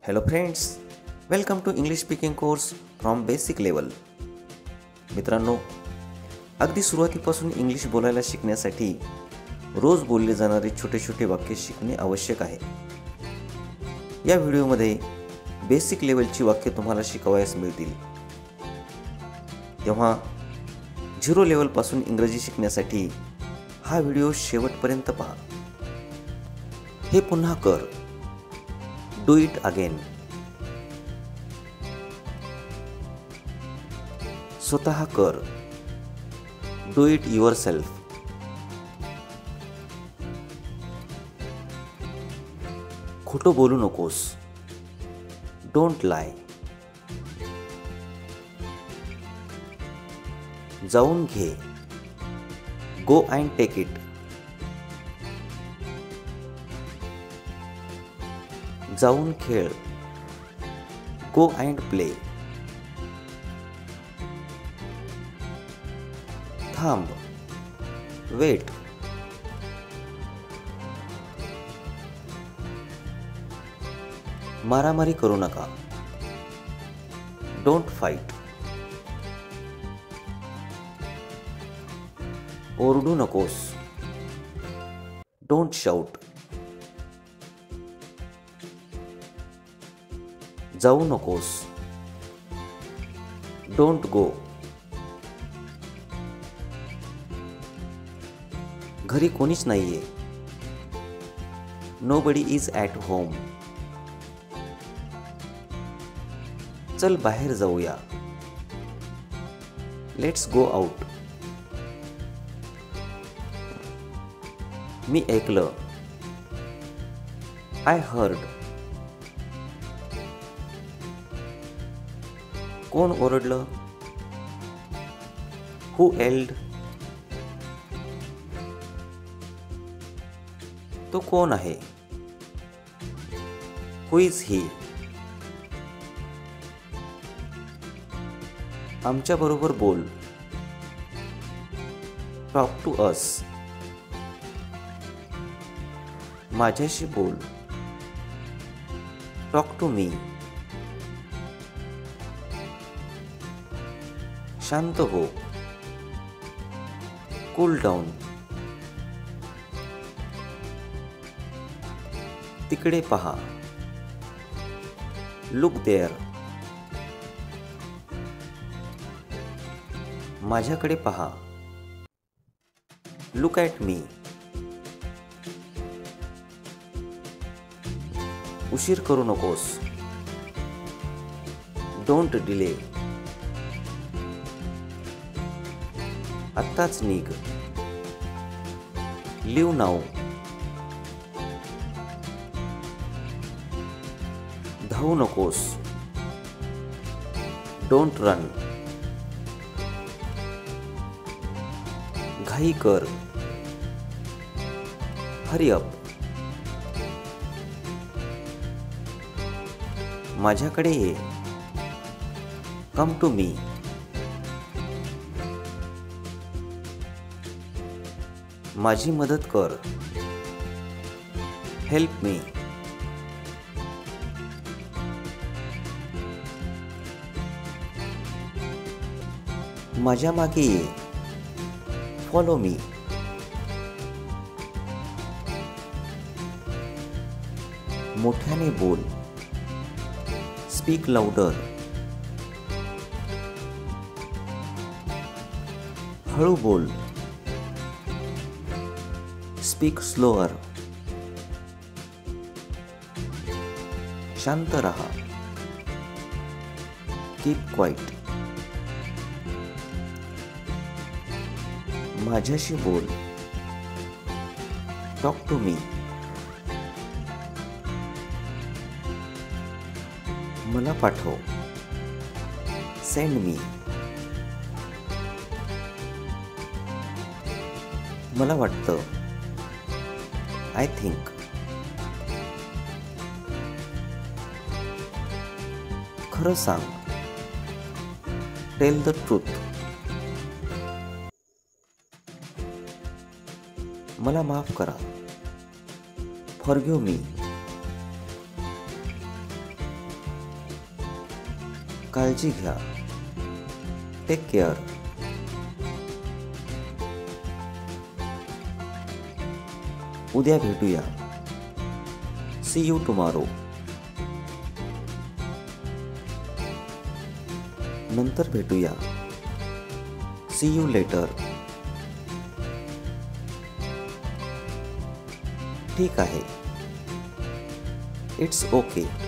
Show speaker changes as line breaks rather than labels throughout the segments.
Hello friends, welcome to English speaking course from basic level. मित्रांनो, अगदी सुरुवातीपासून English बोलायला शिकण्यासाठी रोज बोलले जाणारे छोटे छोटे वाक्य शिकणे आवश्यक आहे. या व्हिडिओमध्ये बेसिक लेवलची वाक्य तुम्हाला शिकवायला मिळतील. तेव्हा झिरो लेवलपासून इंग्रजी शिकण्यासाठी हा व्हिडिओ शेवटपर्यंत पहा. हे पुन्हा कर. Do it again. स्वतः कर. Do it yourself. खोटं बोलू नकोस. Don't lie. जाऊन घे. Go and take it. जाऊन खेळ. Go and play. थांब. वेट. मारामारी करू नका. Don't fight. ओरडू नकोस. Don't shout. जाऊ नकोस. Don't go. घरी कोणीच नाहीये. Nobody is at home. चल बाहेर जाऊया. Let's go out. मी ऐकलं. I heard. कोण ओरडलं? Who yelled? तो कोण आहे? हू इज ही? आमच्या बरोबर बोल. Talk to us. माझ्याशी बोल. Talk to me. शांत हो. Cool down. तिकडे पहा. Look there. माझ्याकडे पहा. Look at me. उशीर करू नकोस. Don't delay. आत्ताच निघ. Leave now. धावू नकोस. Don't run. घाई कर. Hurry up. माझ्याकडे ये. Come to me. माझी मदत कर. Help me. माझ्या मागे ये. Follow me. मोठ्याने बोल. Speak louder. हळू बोल. Speak slower. शांत रहा. Keep quiet. माझ्याशी बोल. Talk to me. मला पाठव. Send me. मला वाटतं. I think. खरं सांग. Tell the truth. मला माफ करा. Forgive me. काळजी घ्या. Take care. उद्या भेटूया. See you tomorrow. नंतर भेटूया. See you later. ठीक आहे. It's okay.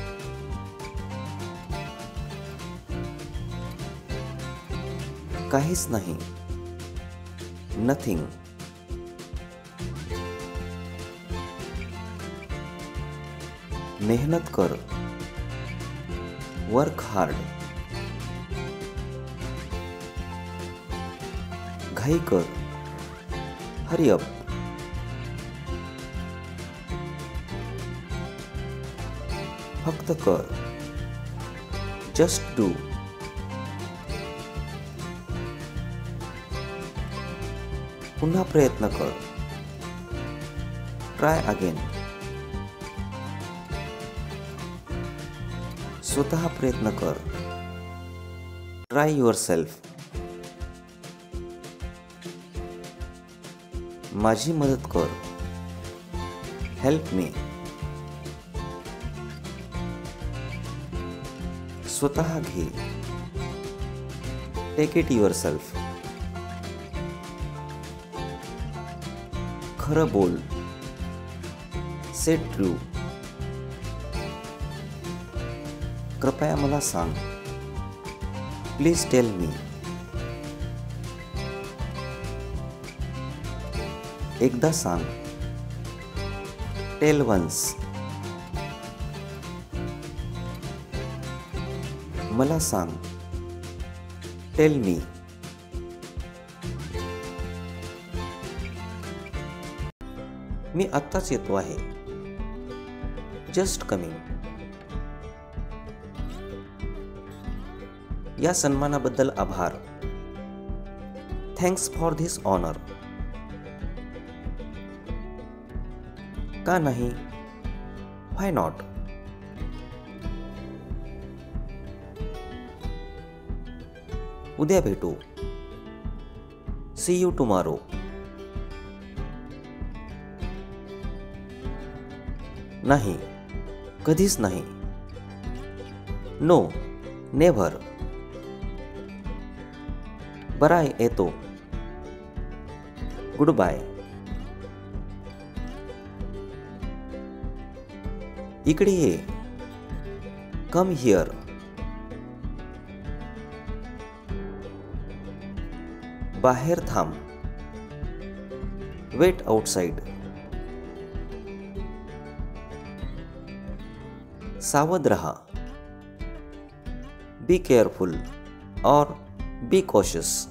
काहीच नाही. नथिंग. मेहनत कर. Work hard. घाई कर. Hurry up. फक्त कर. Just do. पुन्हा प्रयत्न कर. Try again. स्वतः प्रयत्न कर. Try yourself. माझी मदत कर. Help me. स्वतः घे. Take it yourself. खरं बोल. Say true. कृपया मला सांग. Please tell me. एकदा सांग. Tell once. मला सांग. Tell me. मी आत्ताच येतो आहे. Just coming. या सन्मानाबद्दल आभार. Thanks for this honour. का नाही? Why not? उद्या भेटू. See you tomorrow. नाही, कधीच नाही. No, never. बरा येतो. Good bye. इकडे ये. Come here. बाहेर थांब. Wait outside. सावध रहा. बी केअरफुल और बी कॉशियस.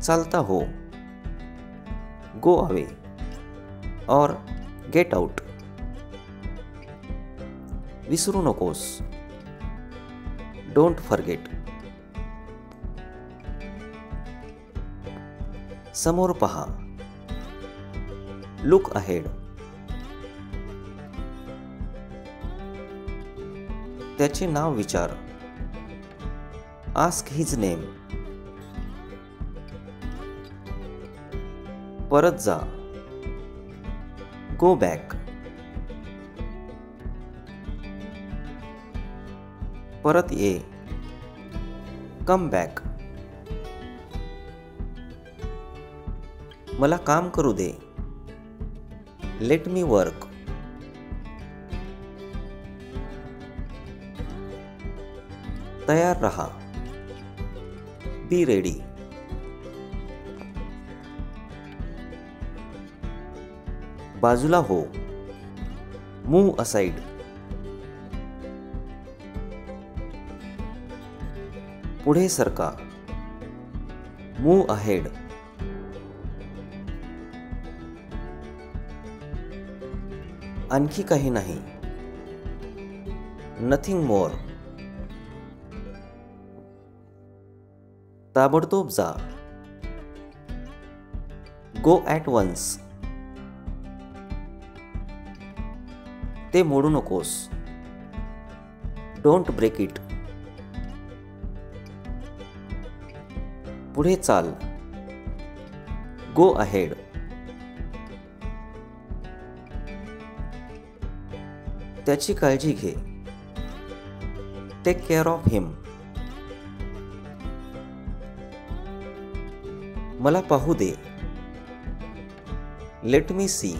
चालता हो. गो अवे और गेट आउट. विसरू नकोस. Don't forget. समोर पहा. Look ahead. त्याचे नाव विचार. Ask his name. परत जा. Go back. परत ये. Come back. मला काम करू दे. Let me work. तयार रहा. Be ready. बाजूला हो. Move aside. पुढे सरका. Move ahead. आणखी काही नाही. Nothing more. ताबडतोब जा. Go at once. ते मोडू नकोस. Don't break it. पुढे चाल. Go ahead. त्याची काळजी घे. टेक केअर ऑफ हिम. मला पाहू दे. लेट मी सी.